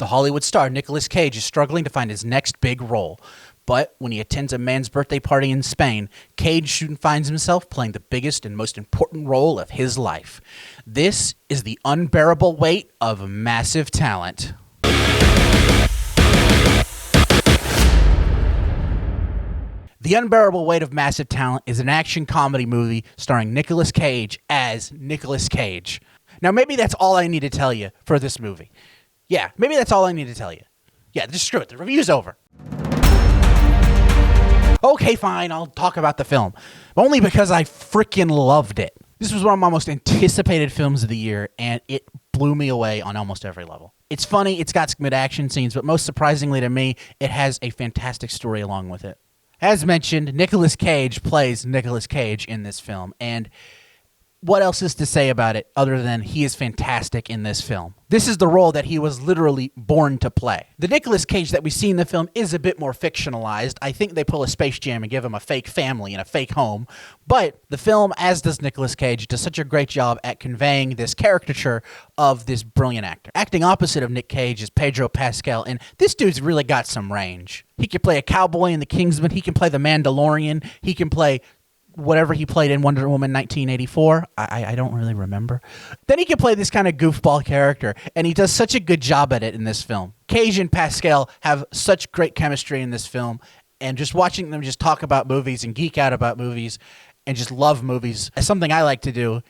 The Hollywood star Nicolas Cage is struggling to find his next big role. But when he attends a man's birthday party in Spain, Cage soon finds himself playing the biggest and most important role of his life. This is the unbearable weight of massive talent. The Unbearable Weight of Massive Talent is an action comedy movie starring Nicolas Cage as Nicolas Cage. Now, maybe that's all I need to tell you for this movie. Yeah, maybe that's all I need to tell you. Yeah, just screw it. The review's over. Okay, fine, I'll talk about the film. Only because I freaking loved it. This was one of my most anticipated films of the year, and it blew me away on almost every level. It's funny, it's got some good action scenes, but most surprisingly to me, it has a fantastic story along with it. As mentioned, Nicolas Cage plays Nicolas Cage in this film, and what else is to say about it other than he is fantastic in this film? This is the role that he was literally born to play. The Nicolas Cage that we see in the film is a bit more fictionalized. I think they pull a Space Jam and give him a fake family and a fake home, but the film, as does Nicolas Cage, does such a great job at conveying this caricature of this brilliant actor. Acting opposite of Nick Cage is Pedro Pascal, and this dude's really got some range. He can play a cowboy in The Kingsman, he can play the Mandalorian, he can play whatever he played in Wonder Woman 1984. I don't really remember. Then he can play this kind of goofball character, and he does such a good job at it in this film. Cage and Pascal have such great chemistry in this film, and just watching them just talk about movies and geek out about movies and just love movies is something I like to do.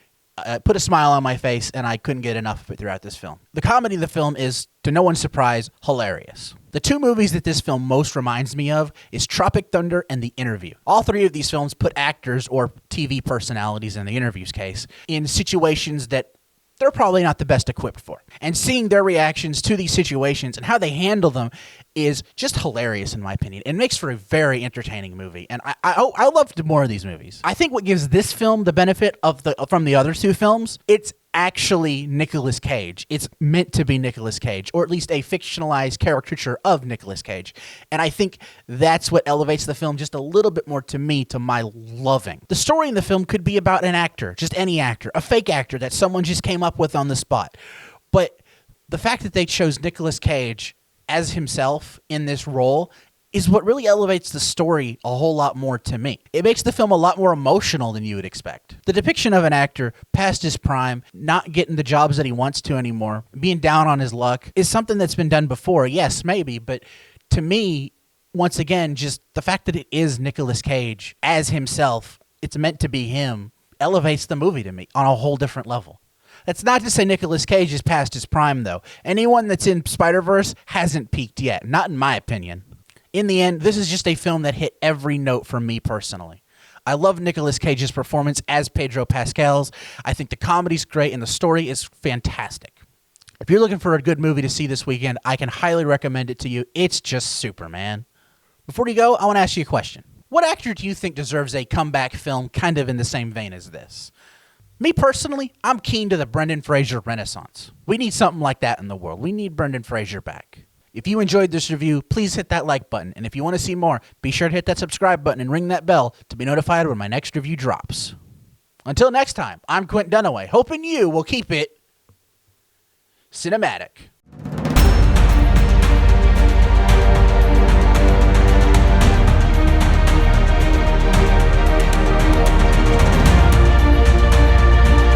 Put a smile on my face, and I couldn't get enough of it throughout this film. The comedy of the film is, to no one's surprise, hilarious. The two movies that this film most reminds me of is Tropic Thunder and The Interview. All three of these films put actors, or TV personalities in The Interview's case, in situations that they're probably not the best equipped for. And seeing their reactions to these situations and how they handle them is just hilarious, in my opinion. It makes for a very entertaining movie, and I loved more of these movies. I think what gives this film the benefit of from the other two films, it's actually Nicolas Cage. It's meant to be Nicolas Cage, or at least a fictionalized caricature of Nicolas Cage. And I think that's what elevates the film just a little bit more to me, to my loving. The story in the film could be about an actor, just any actor, a fake actor that someone just came up with on the spot. But the fact that they chose Nicolas Cage as himself in this role is what really elevates the story a whole lot more to me. It makes the film a lot more emotional than you would expect. The depiction of an actor past his prime, not getting the jobs that he wants to anymore, being down on his luck, is something that's been done before. Yes, maybe, but to me, once again, just the fact that it is Nicolas Cage as himself, it's meant to be him, elevates the movie to me on a whole different level. That's not to say Nicolas Cage is past his prime, though. Anyone that's in Spider-Verse hasn't peaked yet, not in my opinion. In the end, this is just a film that hit every note for me personally. I love Nicolas Cage's performance as Pedro Pascal's. I think the comedy's great and the story is fantastic. If you're looking for a good movie to see this weekend, I can highly recommend it to you. It's just super, man. Before you go, I want to ask you a question. What actor do you think deserves a comeback film kind of in the same vein as this? Me personally, I'm keen to the Brendan Fraser renaissance. We need something like that in the world. We need Brendan Fraser back. If you enjoyed this review, please hit that like button. And if you want to see more, be sure to hit that subscribe button and ring that bell to be notified when my next review drops. Until next time, I'm Quint Dunaway, hoping you will keep it cinematic.